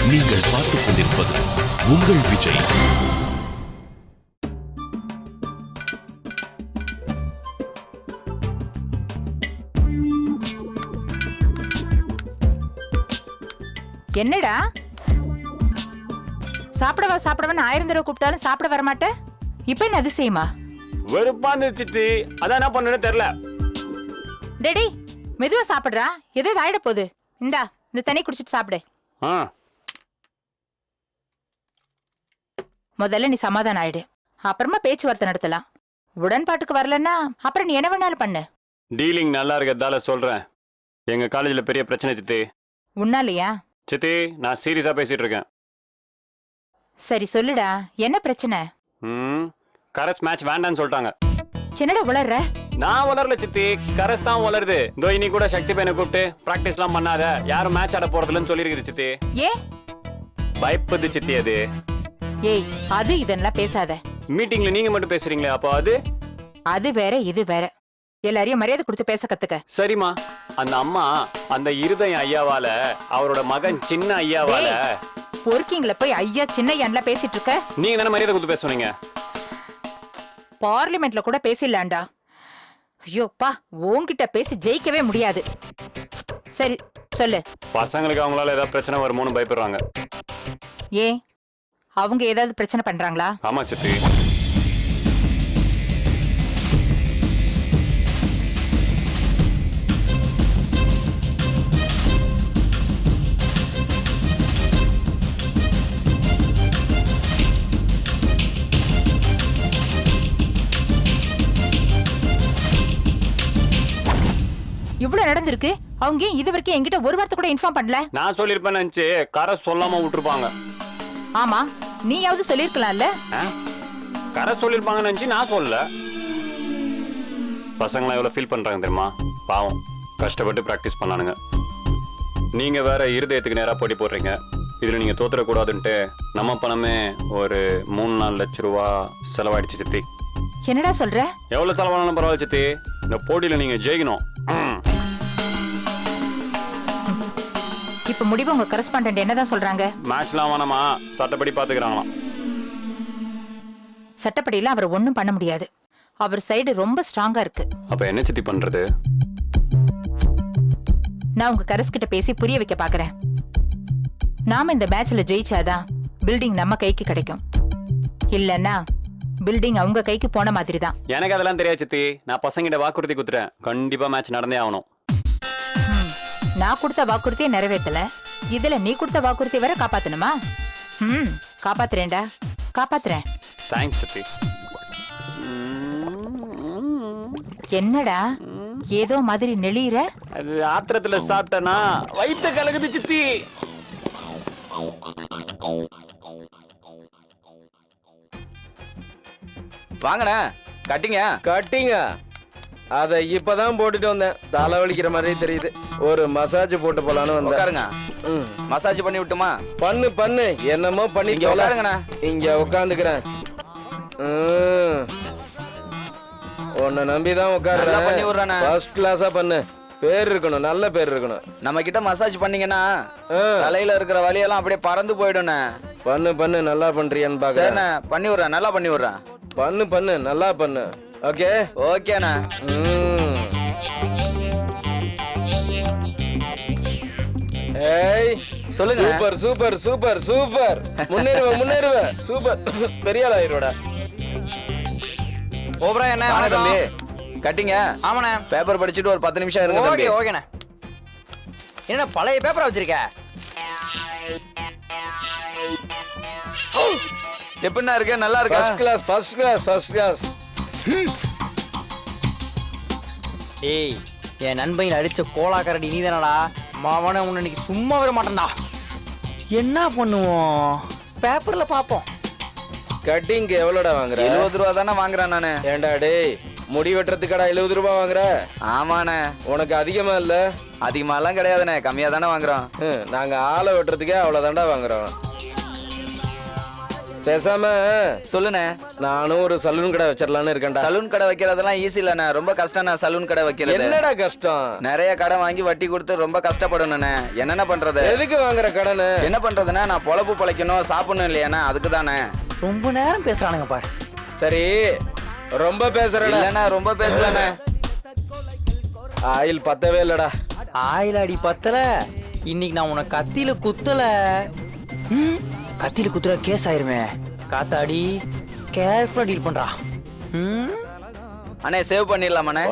நீங்கள் பார்த்துக் கொண்டிருப்பது உங்கள் விஜய். என்னடா சாப்பிடவா சாப்பிடவா 1000 தடவை கூப்பிட்டாலும் சாப்பிட வர மாட்டேன். இப்ப என்ன அதிசயமா? வெறுப்பாந்து சித்தி, அதான் என்ன பண்ணுன்னு தெரியல. டேடி மெதுவா சாப்பிடுறா, எதாவது ஆயிட போகுது. இந்தா இந்த தண்ணி குடிச்சிட்டு சாப்பிடு. முதல்ல நீ சமாதானம் ஆயிடு, அப்புறமா பேச்சுவார்த்தை நடத்தலாம். உடன்பாட்டுக்கு வரலன்னா அப்புறம் நீ என்ன வேணாலும் பண்ணு. டீலிங் நல்லா இருக்கிறதால சொல்றேன். எங்க காலேஜ்ல பெரிய பிரச்சனை சித்தி. உன்னாலயா? சித்தி, நான் சீரியஸா பேசிட்டு இருக்கேன். சரி சொல்லுடா, என்ன பிரச்சனை? கரஸ் மேட்ச் வேண்டான்னு சொல்லிட்டாங்க. என்னடா உளர்ற? நான் வளரல சித்தி, கரஸ் தான் வளருது. இதோ இனி கூட சக்தி பையனை கூப்பிட்டு பிராக்டிஸ் எல்லாம் பண்ணாத, யாரும் மேட்ச் ஆட போறதுலன்னு சொல்லிருக்குது சித்தி. ஏ பயப்படுது சித்தி அது. ஏய் அது இதெல்லாம் பேசாத. மீட்டிங்ல நீங்க மட்டும் பேசுறீங்களே, அப்போ அது வேற இது வேற. எல்லாரையும் மரியாதை கொடுத்து பேச கத்துக்க. சரிமா. அந்த அம்மா அந்த இருதயம் ஐயாவால, அவரோட மகன் சின்ன ஐயாவால. பொறுக்கிங்கள போய் ஐயா சின்ன பேசிட்டு இருக்க. நீங்க தானே மரியாதை கொடுத்து பேசுவீங்க. பார்லிமெண்ட்ல கூட பேசிடலாண்டா. ஐயோப்பா, உன்கிட்ட பேசி ஜெயிக்கவே முடியாது. சரி சொல்லு. பசங்களுக்கு அவங்களால ஏதாவது பிரச்சனை வருமோன்னு பயப்படுறாங்க. ஏன் அவங்க ஏதாவது பிரச்சனை பண்றாங்களா? ஆமா சித்தி. இவ்வளவு நடந்திருக்கு, அவங்க ஏன் இது வரைக்கும் என்கிட்ட ஒரு வார்த்தை கூட இன்ஃபார்ம் பண்ணல? நான் சொல்லிருப்பேன்னு நினைச்சு கரை சொல்லாம விட்டுருப்பாங்க. ஆமா, நீயாவது சொல்லிருக்கலாம்ல. கரை சொல்லிருப்பாங்கன்னு நினைச்சு நான் சொல்லல. பசங்களாம் எவ்வளவு ஃபீல் பண்றாங்க தெரியுமா? பாவம், கஷ்டப்பட்டு பிராக்டிஸ் பண்ணானுங்க. நீங்க வேற இருதயத்துக்கு நேரா போட்டி போடுறீங்க. இதுல நீங்க தோத்துடக்கூடாதுன்ட்டு நம்ம பணமே ஒரு 3-4 லட்சம் ரூபா செலவாயிடுச்சு சித்தி. என்னடா சொல்ற? எவ்வளவு செலவானாலும் பரவாயில்ல சித்தி, இந்த போட்டியில நீங்க ஜெயிக்கணும். இப்ப முடிவு உங்க கரஸ்பாண்டன்ட் என்னதான் சொல்றாங்க? மேட்ச்லாம் வேணாமா, சட்டப்படி பாத்துக்கிறாங்களாம். சட்டப்படியெல்லாம் அவர் ஒண்ணும் பண்ண முடியாது. அவர் சைடு ரொம்ப ஸ்ட்ராங்கா இருக்கு. அப்ப என்ன சித்தி பண்றது? நான் உங்க கரஸ் கிட்ட பேசி புரிய வைக்க பாக்குறேன். நாம இந்த மேட்ச்ல ஜெயிச்சாதான் பில்டிங் நம்ம கைக்கு கிடைக்கும். இல்லன்னா பில்டிங் அவங்க கைக்கு போன மாதிரி தான். எனக்கு அதெல்லாம் தெரியாது சித்தி. நான் பசங்கிட்ட வாக்குறுதி குடுத்துறேன், கண்டிப்பா மேட்ச் நடந்தே ஆகணும். நான் கொடுத்த வாக்குறுதியை நிறைவேற்றல, இதுல நீ கொடுத்த வாக்குறுதி வர காப்பாத்தணுமா? காப்பாத்துறேன்டா, காப்பாத்துறேன். தேங்க்ஸ் சித்தி. என்னடா ஏதோ மாதிரி நெளிற? அது ஆத்திரத்துல சாப்பிட்டனா வயித்து கலகுது சித்தி. வாங்கண்ணா, கட்டிங்க கட்டிங்க. அதை இப்பதான் போட்டுட்டு வந்தேன், தலை வலிக்கிற மாதிரி தெரியுது. ஒரு மசாஜ் போட்டு போலான்னு வந்தேன். உட்காருங்க. மசாஜ் பண்ணி விட்டுமா? பண்ணு பண்ணு, என்னமோ பண்ணி உட்காருங்கண்ணா. இங்க உட்காந்துக்கிறேன். உன்னை நம்பிதான் உட்காருறேன். பண்ணி விடுறானே. ஃபர்ஸ்ட் கிளாஸா பண்ணு. பேர் இருக்கணும், நல்ல பேர் இருக்கணும். நம்ம கிட்ட மசாஜ் பண்ணீங்கன்னா தலையில இருக்கிற வலியெல்லாம் அப்படியே பறந்து போயிடும்ண்ணே. பண்ணு பண்ணு, நல்லா பண்றியான்னு பாக்குறேன். பண்ணி விடுறேன், நல்லா பண்ணி விடுறேன். பண்ணு பண்ணு, நல்லா பண்ணு. ஓகே ஓகேண்ணா. ஏய் சொல்லுங்க. Super super super super. முன்னேறுவ முன்னேறுவ, சூப்பர். பெரிய ஆள் ஆயிரோட. ஓபரா என்ன தம்பி கட்டிங்க? ஆமாண்ணே. பேப்பர் படிச்சுட்டு ஒரு 10 நிமிஷம் இருங்க தம்பி. ஓகேண்ணே. என்ன பழைய பேப்பரா வச்சிருக்க? எப்படின்னா இருக்கு? நல்லா இருக்கா? First class first class first class. ஏய், என் நண்பையில் அடிச்ச கோலாக்கரடி நீ தானடா? மாவன உன்னை இன்னைக்கு சும்மா வர மாட்டேன்டா. என்ன பண்ணுவோம்? பேப்பர்ல பாப்போம். கட்டிங் எவ்வளோடா வாங்குற? 70 ரூபா தானே வாங்குறேன் நானு. ஏண்டா டேய், முடி வெட்டுறதுக்கடா 70 ரூபா வாங்குற? ஆமாண்ணே. உனக்கு அதிகமா இல்ல? அதிகமாலாம் கிடையாதுண்ணே, கம்மியா தானே வாங்குறோம். நாங்க ஆளை வெட்டுறதுக்கே அவ்வளவுதான்டா வாங்குறோம். பேசாம சொல்லுண்ணே. நானும் ஒரு சலூன் கடை வச்சிடலான்னு இருக்கேன்டா. சலூன் கடை வைக்கிறதெல்லாம் ஈஸி இல்லண்ணே, ரொம்ப கஷ்டம்ண்ணே சலூன் கடை வைக்கிறது. என்னடா கஷ்டம்? நிறைய கடன் வாங்கி வட்டி கொடுத்து ரொம்ப கஷ்டப்படணுண்ணே. என்னென்ன பண்றது? எதுக்கு வாங்குற கடன்? என்ன பண்றதுண்ணே, நான் பொழப்பு பொழைக்கணும், சாப்பிடணும் இல்லையாண்ணே, அதுக்கு தானே. ரொம்ப நேரம் பேசுறானுங்க பாரு. சரி ரொம்ப பேசுறடா. இல்லண்ணே ரொம்ப பேசலண்ணே. ஆயில் பத்தவே இல்லடா. ஆயில் அடி பத்தல. இன்னைக்கு நான் உனக்கு கத்தியில குத்தல. கத்தியில குத்துற கேஸ் ஆயிருமே. காத்தாடி கேர்ஃபுல்லா டீல் பண்றா. அண்ணே சேவ் பண்ணிடலாமாண்ணே?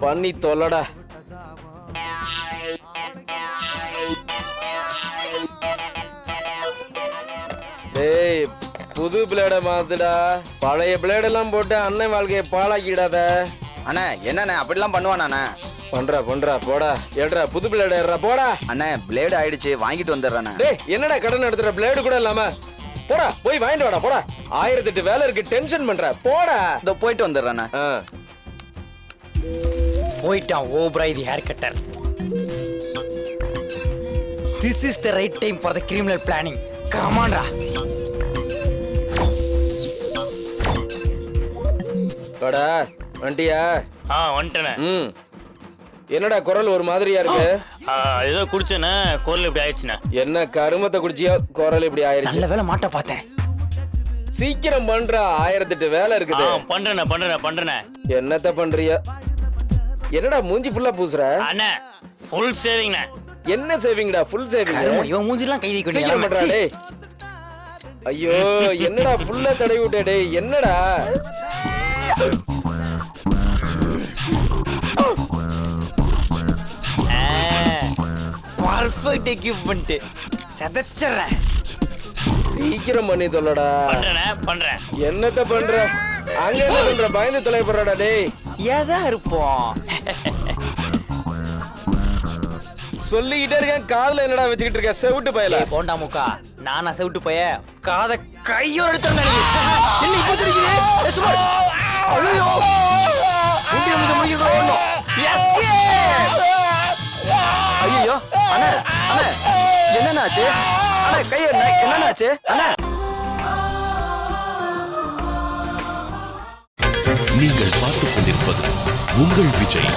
பண்ணி தொல்லடா. டேய் புது பிளேட மாத்துடா. பழைய பிளேட் எல்லாம் போட்டு அண்ணன் வாழ்க்கையை பாழாக்கிடாத. அண்ணே என்னண்ணே அப்படிலாம் பண்ணுவானே? பண்றா போடா. ஏட்ரா புது பிளேட் ஏறா போடா. அண்ணே பிளேடு ஆயிடுச்சு, வாங்கிட்டு வந்துடுறேண்ணே. டேய் என்னடா கடன் எடுத்துற பிளேடு கூட இல்லாம? போடா போய் வாங்கிட்டு வாடா போடா. 1008 வேலை இருக்கு, டென்ஷன் பண்ற போடா. இதோ போயிட்டு வந்துடுறேண்ணே. போயிட்டான் ஓப்ரா the hair cutter. This is the right time for the criminal planning. கமான்டா. வாடா வண்டியா? வந்துட்டேனே. என்னடா குரல் ஒரு மாதிரியா இருக்கு? ஏதோ குடிச்சேனே, குரல் இப்படி ஆயிடுச்சுண்ணே. என்ன கருமத்தை குடிச்சியோ குரல் இப்படி ஆயிருச்சு? நல்ல வேலை மாட்ட பார்த்தேன். சீக்கிரம் பண்றா, 1008 வேலை இருக்குது. பண்றேனே. என்னத்த பண்றிய? என்னடா மூஞ்சி ஃபுல்லா பூசுற? அண்ணே ஃபுல் சேவிங்ண்ணே. என்ன சேவிங்டா? Full saving? இவன் மூஞ்சிலாம் கை வைக்க சீக்கிரம் பண்றா டேய். ஐயோ என்னடா ஃபுல்லா தடவி விட்ட டேய். என்னடா பர்ஃபெக்ட் எக்யூப்மென்ட். சதச்சறேன். சீக்கிரம் பண்ணி சொல்லடா. பண்றேன். என்னத்த பண்ற? அங்க என்ன பண்ற? பயந்து தொலைப்படுறடா டேய். ஏதா இருப்போம். சொல்லிக்கிட்டே இருக்கேன், காதுல என்னடா வச்சுக்கிட்டு இருக்க? செவிட்டு பயல. போண்டா முக்கா, நானா செவிட்டு போய காத கையோட எடுத்து என்ன இப்ப தெரியுது? ஐயோ முடி முடி முடியணும். ஐயோ அண்ணே அண்ணே என்னன்னாச்சு? அண்ணே கைய என்னன்னாச்சு? அண்ணே நீங்கள் பார்த்துக் கொண்டிருப்பது உங்கள் விஜய்.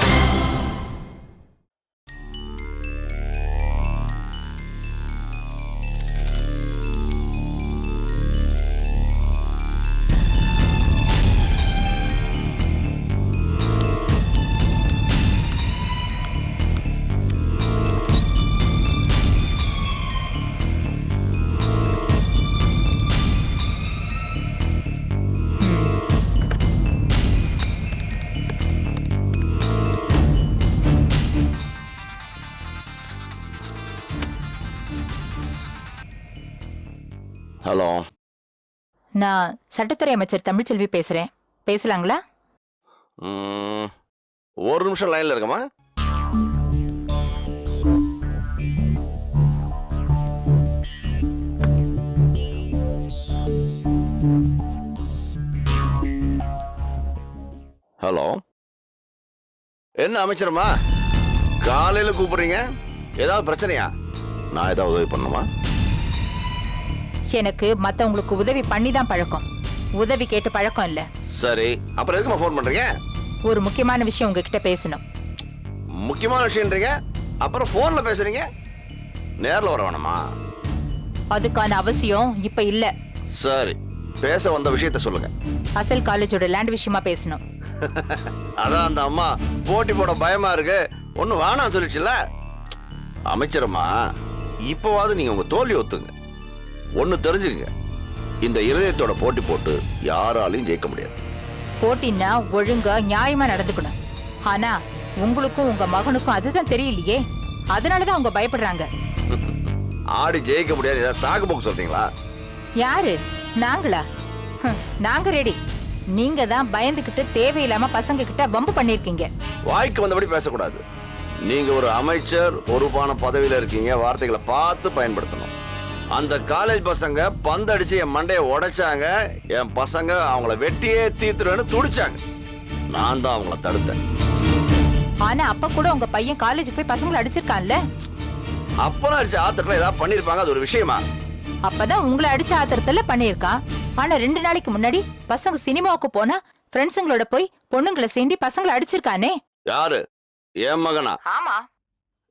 ஹலோ, நான் சட்டத்துறை அமைச்சர் தமிழ்ச்செல்வி பேசுறேன். பேசலாங்களா? ஒரு நிமிஷம் லைன்ல இருக்கமா? ஹலோ, என்ன அமைச்சரமா காலையில கூப்பிடுறீங்க? ஏதாவது பிரச்சனையா? நான் ஏதாவது உதவி பண்ணுமா? எனக்கு மத்தவங்களுக்கு உதவி பண்ணி தான் பழக்கம், உதவி கேட்டு பழக்கம் இல்ல. சரி, அப்புறம் எதுக்குமா ஃபோன் பண்றீங்க? ஒரு முக்கியமான விஷயம் உங்ககிட்ட பேசணும். முக்கியமான விஷயம்ன்றீங்க, அப்புறம் போன்ல பேசுறீங்க. நேர்ல வர வேணாமா? அதுக்கான அவசியம் இப்ப இல்ல. சரி, பேச வந்த விஷயத்த சொல்லுங்க. அசல் காலேஜோட லேண்ட் விஷயமா பேசணும். அதான் அந்த அம்மா போட்டி போட பயமா இருக்கு, ஒண்ணு வேணாம் சொல்லிச்சுல. அமைச்சரம்மா, இப்பவாவது நீங்க உங்க தோல்வி ஒத்துங்க. ஒண்ணு தெரிஞ்சுங்க, இந்த இருதயத்தோட போட்டி போட்டு யாராலையும் ஜெயிக்க முடியாது. போட்டின்னா ஒழுங்கா நியாயமா நடந்துக்கணும். ஆனா உங்களுக்கும் உங்க மகனுக்கும் அதுதான் தெரியலையே, அதனாலதான் அவங்க பயப்படுறாங்க. ஆடி ஜெயிக்க முடியாது, ஏதாவது சாக்கு போக்கு சொல்றீங்களா? யாரு? நாங்களா? நாங்க ரெடி. நீங்க தான் பயந்துகிட்டு தேவையில்லாம பசங்க கிட்ட வம்பு பண்ணிருக்கீங்க. வாய்க்கு வந்தபடி பேசக்கூடாது. நீங்க ஒரு அமைச்சர், பொறுப்பான பதவியில இருக்கீங்க, வார்த்தைகளை பார்த்து பயன்படுத்தணும். அந்த காலேஜ் பசங்க பந்தடிச்சு என் மண்டையை உடைச்சாங்க. என் பசங்க அவங்கள வெட்டியே தீத்துருன்னு துடிச்சாங்க. நான் தான் அவங்கள தடுத்தேன். ஆனா அப்ப கூட உங்க பையன் காலேஜுக்கு போய் பசங்களை அடிச்சிருக்கான்ல. அப்புறம் அடிச்ச ஆத்திரத்துல ஏதாவது பண்ணிருப்பாங்க, அது ஒரு விஷயமா? அப்பதான் உங்களை அடிச்ச ஆத்திரத்துல பண்ணிருக்கான். ஆனா 2 நாளைக்கு முன்னாடி பசங்க சினிமாவுக்கு போனா ஃப்ரெண்ட்ஸுங்களோட போய் பொண்ணுங்களை சீண்டி பசங்களை அடிச்சிருக்கானே. யாரு? என் மகனா? ஆமா.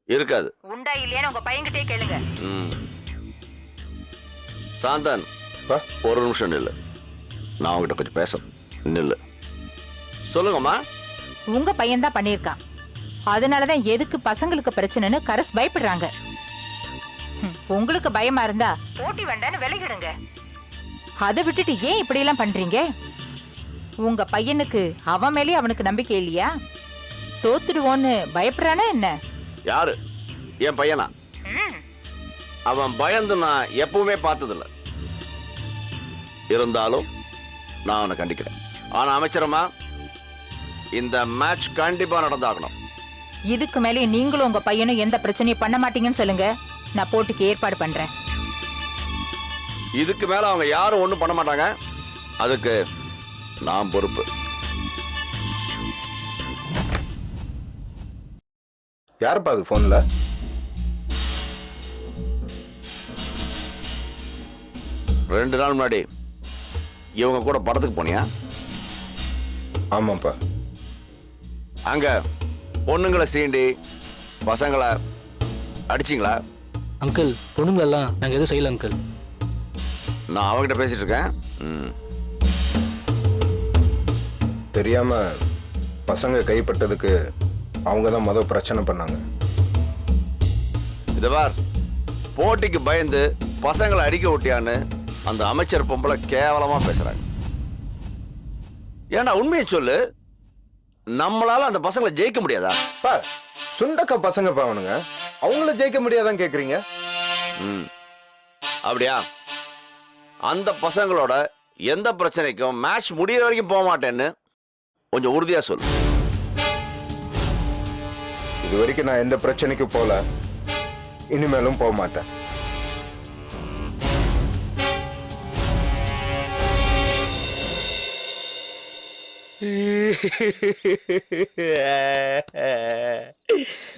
இருக்காது. உண்டா இல்லையான்னு உங்க பையன்கிட்டே கேளுங்க. சாந்தன், ஒரு நிமிஷம் நில்லு. நான் உங்ககிட்ட கொஞ்சம் பேசணும். நில்லு. சொல்லுங்கம்மா. உங்க பையன் தான் பண்ணிருக்கான். அதனாலதான் எதுக்கு பசங்களுக்கு பிரச்சனைன்னு கரஸ் பயப்படுறாங்க. உங்களுக்கு பயமா இருந்தா போட்டி வேண்டான்னு விலகிடுங்க. அதை விட்டுட்டு ஏன் இப்படி எல்லாம் பண்றீங்க? உங்க பையனுக்கு அவன் மேலே அவனுக்கு நம்பிக்கை இல்லையா? தோத்துடுவோன்னு பயப்படுறானா என்ன? யாரு? என் பையனா? அவன் பயந்து நான் எப்பவுமே பார்த்ததில்ல. இருந்தாலும் நான் அவனை கண்டிக்கிறேன். ஆனா அமைச்சரம்மா, இந்த மேட்ச் கண்டிப்பா நடந்தாகணும். இதுக்கு மேலே நீங்களும் உங்க பையனும் எந்த பிரச்சனையும் பண்ண மாட்டீங்கன்னு சொல்லுங்க. நான் போட்டிக்கு ஏற்பாடு பண்றேன். இதுக்கு மேல அவங்க யாரும் ஒண்ணும் பண்ண மாட்டாங்க. அதுக்கு நான் பொறுப்பு. யாருப்பா அது போன்ல? ரெண்டு நாள் முன்னாடி இவங்க கூட படத்துக்கு போனியா? ஆமாப்பா. அங்க பொண்ணுங்களை சீண்டி பசங்களை அடிச்சிங்களா? அங்கிள், பொண்ணுங்களெல்லாம் நாங்கள் எதுவும் செய்யல அங்கிள். நான் அவகிட்ட பேசிட்டு இருக்கேன். தெரியாம பசங்க கைப்பட்டதுக்கு அவங்க தான் முதல் பிரச்சனை பண்ணாங்க. இதவார், போட்டிக்கு பயந்து பசங்களை அடிக்க விட்டியான்னு அந்த அமைச்சர் பொம்பளை கேவலமா பேசுறாங்க. ஏன்னா உண்மையை சொல்லு, நம்மளால அந்த பசங்களை ஜெயிக்க முடியாதா? சுண்டக்க பசங்க பாவனுங்க, அவங்கள ஜெயிக்க முடியாதான் கேக்குறீங்க? அப்படியா? அந்த பசங்களோட எந்த பிரச்சனைக்கும் மேட்ச் முடியற வரைக்கும் போக மாட்டேன்னு கொஞ்சம் உறுதியா சொல்லு. இது வரைக்கும் நான் எந்த பிரச்சனைக்கு போல, இனிமேலும் போக மாட்டேன்.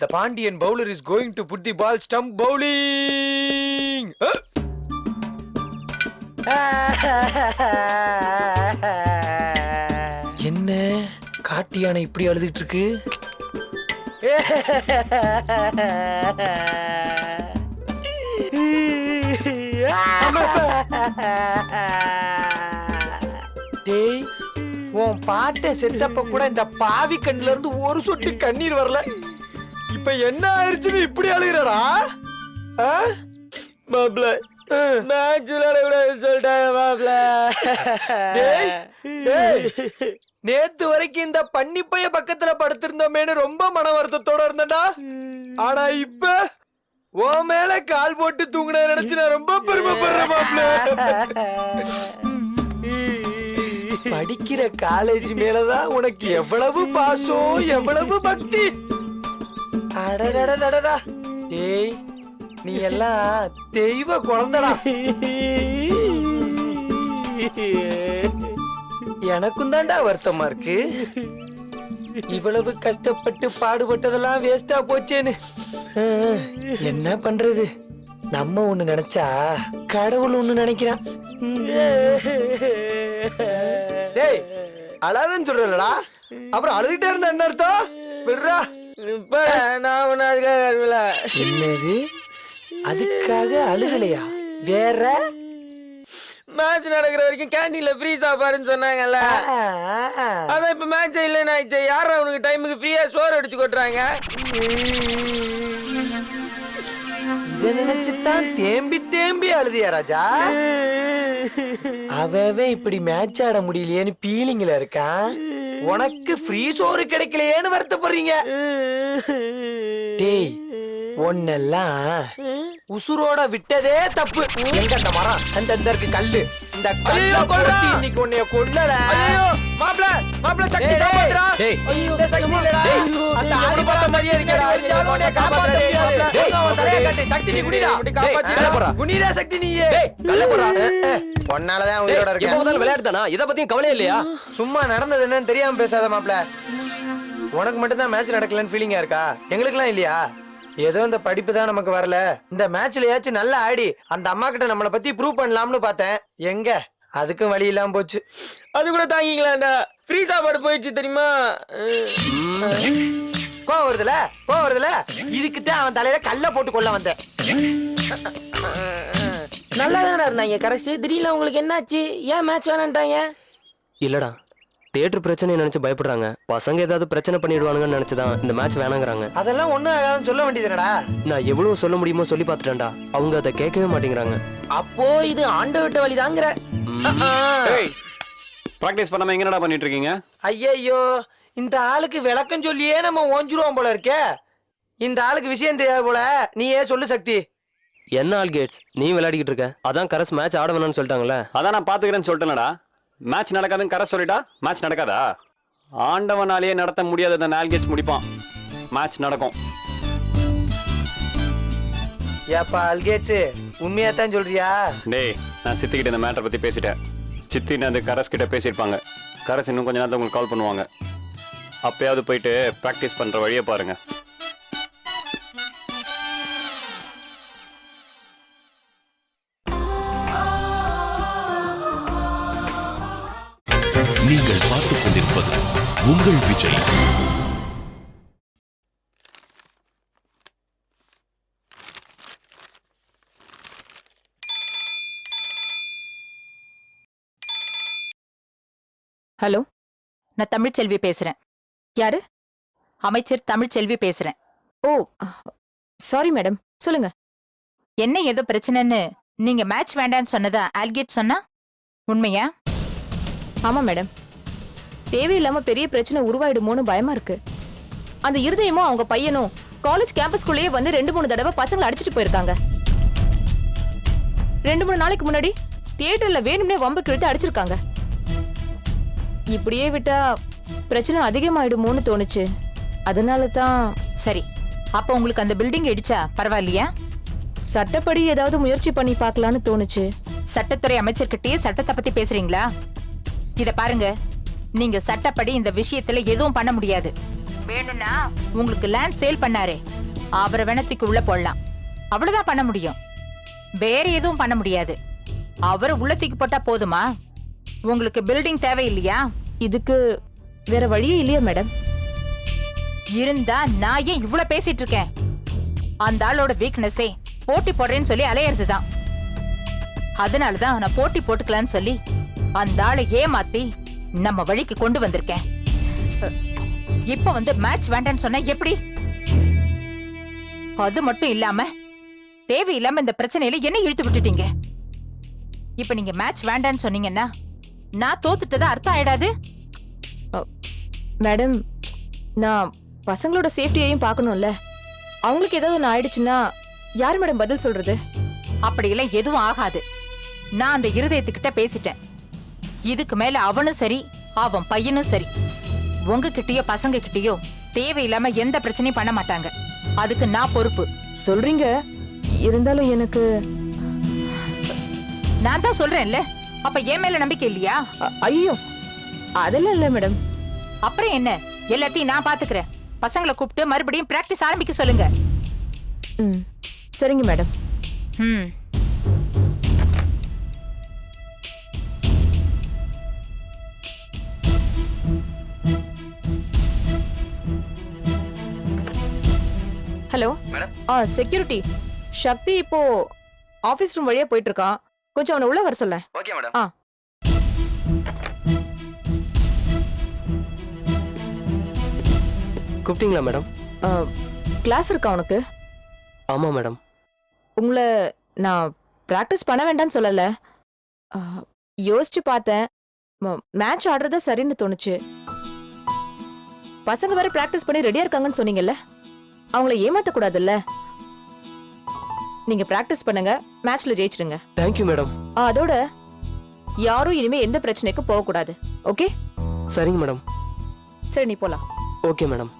The Pandian bowler is going to put the ball stump bowling. என்ன காட்டு யானை இப்படி அழுதுட்டு இருக்கு? டேய், உன் பாட்டை செத்தப்ப கூட இந்த பாவி கண்ணுல இருந்து ஒரு சொட்டு கண்ணீர் வரல. இப்ப என்ன ஆயிடுச்சுன்னு இப்படி அழுகிறடா? மாப்ள, மேட்ச் விளையாட கூடாதுன்னு சொல்லிட்டாங்க மாப்ள. நேத்து வரைக்கும் இந்த பன்னி பைய பக்கத்துல படுத்திருந்தோமேனு ரொம்ப மன வருத்தத்தோட இருந்தடா. ஆனா இப்ப உன் மேல கால் போட்டு தூங்குன நினைச்சு நான் ரொம்ப பெருமைப்படுறேன் மாப்ள. படிக்கிற காலேஜ் மேலதான் உனக்கு எவ்வளவு பாசம், எவ்வளவு பக்தி. அடடடடடா. டேய், நீ எல்லாம் தெய்வ குழந்தடா. எனக்கும் தாண்டா வருத்தமா இருக்கு. இவ்வளவு கஷ்டப்பட்டு பாடுபட்டதெல்லாம் வேஸ்டா போச்சேன்னு. என்ன பண்றது? நம்ம ஒண்ணு நினைச்சா கடவுள் ஒண்ணு நினைக்கிறான். டேய், அழாதன்னு சொல்றலடா, அப்புறம் அழுதுகிட்டே இருந்தா என்ன அர்த்தம்? விடுறா. என்னது? அதுக்காக அழுகலையா? வேற மேட்ச் நடக்கிற வரைக்கும் கேண்டீன்ல ஃப்ரீ சாப்பாடுன்னு சொன்னாங்கல்ல. அதான் இப்ப மேட்ச் இல்லைன்னு ஆயிடுச்சு. யாரா அவனுக்கு டைமுக்கு ஃப்ரீயா சோறு அடிச்சு கொட்டுறாங்க? இத நினைச்சுதான் தேம்பி தேம்பி அழுதியா ராஜா? அவன் இப்படி மேட்ச் ஆட முடியலையேன்னு பீலிங்ல இருக்கான். உனக்கு ஃப்ரீ சோறு கிடைக்கலையேன்னு வருத்தப்படுறீங்க. டேய், ஒன்னெல்லாம் உசுரோட விட்டதே தப்பு. எங்க அந்த மரம்? அந்த இருக்கு கல்லு. இந்த கல்ல கொட்டி இன்னைக்கு உன்னைய கொல்லல. மாப்ள, மாப்ள சக்தி காப்பாத்துறா. டேய், இந்த சக்தி இல்லடா. அந்த ஆதி பார்த்த மாதிரியே இருக்கடா. உன்னைய காப்பாத்த முடியாது. டேய், அவன் தலைய கட்டி சக்தி நீ குடிடா. கல்ல போறா. குனிடா சக்தி நீயே. டேய், கல்ல போறா. ஒன்னால தான் உயிரோட இருக்க. எப்ப முதல்ல விளையாடுதானா? இத பத்தியும் கவலை இல்லையா? சும்மா நடந்தது என்னன்னு தெரியாம பேசாத மாப்ள. உனக்கு மட்டும் தான் மேட்ச் நடக்கலன்னு ஃபீலிங்கா இருக்கா? எங்களுக்குலாம் இல்லையா? ஏதோ இந்த படிப்பு தான் நமக்கு வரல. இந்த மேட்ச்லயாச்சும் நல்லா ஆடி அந்த அம்மா கிட்ட நம்மளை பத்தி ப்ரூவ் பண்ணலாம்னு பார்த்தேன். எங்க அதுக்கும் வழி இல்லாம போச்சு. அது கூட தாங்கிக்கலாம்டா. ஃப்ரீ சாப்பாடு போயிடுச்சு தெரியுமா? கோவம் வருதுல இதுக்குத்தான் அவன் தலையில கல்ல போட்டு கொள்ள வந்தேன். நல்லா தானடா இருந்தாங்க கரெக்ட். திடீர்னு உங்களுக்கு என்னாச்சு? ஏன் மேட்ச் வேணான்ட்டாங்க? இல்லடா, தியேட்டர் பிரச்சனையை நினைச்சு பயப்படுறாங்க. பசங்க ஏதாவது பிரச்சனை பண்ணிடுவானுங்கன்னு நினைச்சுதான் இந்த மேட்ச் வேணாங்கிறாங்க. அதெல்லாம் ஒண்ணும் ஆகாதுன்னு சொல்ல வேண்டியதுடா. நான் எவ்வளவு சொல்ல முடியுமோ சொல்லி பார்த்துட்டேன்டா. அவங்க அதை கேட்கவே மாட்டேங்கிறாங்க. அப்போ இது ஆண்ட விட்ட வழிதாங்கிற. பிராக்டிஸ் பண்ணாம எங்கடா பண்ணிட்டு இருக்கீங்க? ஐயோ, இந்த ஆளுக்கு விளக்கம் சொல்லியே நம்ம ஓஞ்சிருவோம் போல இருக்கே. இந்த ஆளுக்கு விஷயம் தெரியாது போல. நீயே சொல்லு சக்தி. என்ன ஆல் கேட்ஸ், நீ விளையாடிக்கிட்டு இருக்க. அதான் கரஸ் மேட்ச் ஆட வேணாம்னு சொல்லிட்டாங்களே. அதான் நான் பாத்துக்கிறேன்னு சொல்லிட்டேனடா. மேட்ச் நடக்காதுன்னு கரை சொல்லிட்டா மேட்ச் நடக்காதா? ஆண்டவனாலேயே நடத்த முடியாத நால்கேட்ஸ் முடிப்பான். மேட்ச் நடக்கும். ஏப்பா அல்கேட்ஸ், உண்மையா தான் சொல்றியா? டேய், நான் சித்திக்கிட்ட இந்த மேட்டரை பத்தி பேசிட்டேன். சித்தின்னு அந்த கரஸ் கிட்ட பேசியிருப்பாங்க. கரஸ் இன்னும் கொஞ்ச நேரத்தை உங்களுக்கு கால் பண்ணுவாங்க. அப்பயாவது போயிட்டு ப்ராக்டிஸ் பண்ற வழியை பாருங்க. நீங்கள் பார்த்துக் கொண்டிருப்பது உங்கள் விஜய். ஹலோ, நான் தமிழ்ச்செல்வி பேசுறேன். யாரு? அமைச்சர் தமிழ்ச்செல்வி பேசுறேன். ஓ, சாரி மேடம், சொல்லுங்க. என்ன ஏதோ பிரச்சனைன்னு நீங்க மேட்ச் வேண்டான்னு சொன்னதா ஆல்கேட் சொன்னா? உண்மையா? ஆமா மேடம், தேவையில்லாம பெரிய பிரச்சனை உருவாயிடுமோன்னு பயமா இருக்கு. அந்த இருதயமும் அவங்க பையனும் காலேஜ் கேம்பஸ்குள்ளேயே வந்து 2-3 தடவை பசங்களை அடிச்சிட்டு போயிருக்காங்க. 2-3 நாளைக்கு முன்னாடி தியேட்டர்ல வேணும்னே வம்பு கிழித்து அடிச்சிருக்காங்க. இப்படியே விட்டா பிரச்சனை அதிகமாயிடுமோன்னு தோணுச்சு. அதனால தான். சரி, அப்ப உங்களுக்கு அந்த பில்டிங் இடிச்சா பரவாயில்லையா? சட்டப்படி ஏதாவது முயற்சி பண்ணி பார்க்கலான்னு தோணுச்சு. சட்டத்துறை அமைச்சர்கிட்டயே சட்டத்தை பத்தி பேசுறீங்களா? இத பாருங்க, நீங்க சட்டப்படி இந்த விஷயத்துல எதுவும் பண்ண முடியாது. வேணும்னா உங்களுக்கு லேண்ட் சேல் பண்ணாரே, அவரை வேணத்துக்கு உள்ள போடலாம். அவ்வளவுதான் பண்ண முடியும். வேற எதுவும் பண்ண முடியாது. அவரை உள்ளத்துக்கு போட்டா போதுமா? உங்களுக்கு பில்டிங் தேவையில்லையா? இதுக்கு வேற வழியே இல்லையா மேடம்? இருந்தா நான் ஏன் இவ்வளவு பேசிட்டு இருக்கேன்? அந்த ஆளோட வீக்னஸே போட்டி போடுறேன்னு சொல்லி அலையறதுதான். அதனாலதான் நான் போட்டி போட்டுக்கலான்னு சொல்லி அந்த ஆளை ஏமாத்தி நம்ம வழிக்கு கொண்டு வந்திருக்கேன். இப்ப வந்து மேட்ச் வேண்டான்னு சொன்னா எப்படி? அது மட்டும் இல்லாம தேவையில்லாம இந்த பிரச்சனையில என்ன இழுத்து விட்டுட்டீங்க. இப்ப நீங்க மேட்ச் வேண்டான்னு சொன்னீங்கன்னா நான் தோத்துட்டதா அர்த்தம் ஆயிடாது? மேடம், நான் பசங்களோட சேஃப்டியையும் பார்க்கணும்ல. அவங்களுக்கு ஏதாவது ஒன்று ஆயிடுச்சுன்னா யார் மேடம் பதில் சொல்றது? அப்படியெல்லாம் எதுவும் ஆகாது. நான் அந்த இருதயத்துக்கிட்ட பேசிட்டேன். இதுக்கு மேல அவனும் சரி, அவன் பையனும் சரி, உங்ககிட்டயோ பசங்க கிட்டயோ தேவையில்லாம எந்த பிரச்சனையும் பண்ண மாட்டாங்க. அதுக்கு நான் பொறுப்பு. சொல்றீங்க, இருந்தாலும் எனக்கு. நான் தான் சொல்றேன்ல, அப்ப என் மேல நம்பிக்கை இல்லையா? ஐயோ, அதெல்லாம் இல்ல மேடம். அப்புறம் என்ன? எல்லாத்தையும் நான் பாத்துக்கிறேன். பசங்களை கூப்பிட்டு மறுபடியும் பிராக்டிஸ் ஆரம்பிக்க சொல்லுங்க. சரிங்க மேடம். Hello madam. செக்யூரிட்டி சக்தி இப்போ ஆபீஸ் ரூம் வழியா போயிட்டு இருக்கான். கொஞ்சம் அவனை உள்ள வர சொல்ல. Okay madam. கூப்பிட்டீங்களா மேடம்? கிளாஸ் இருக்கா உனக்கு? ஆமா மேடம். உங்களை நான் பிராக்டிஸ் பண்ண வேண்டாம்னு சொல்லல. யோசிச்சு பார்த்தேன், மேட்ச் ஆடுறதா சரின்னு தோணுச்சு. பசங்க வேற பிராக்டிஸ் பண்ணி ரெடியா இருக்காங்கன்னு சொன்னீங்கல்ல, அவங்கள ஏமாத்த கூடாதுல்ல. நீங்க பிராக்டிஸ் பண்ணுங்க, மேட்ச்ல ஜெயிச்சிடுங்க. Thank you madam. அதோட யாரும் இனிமே எந்த பிரச்சனைக்கும் போக கூடாது. ஓகே? சரிங்க மேடம். சரி, நீ போலாம். Okay madam.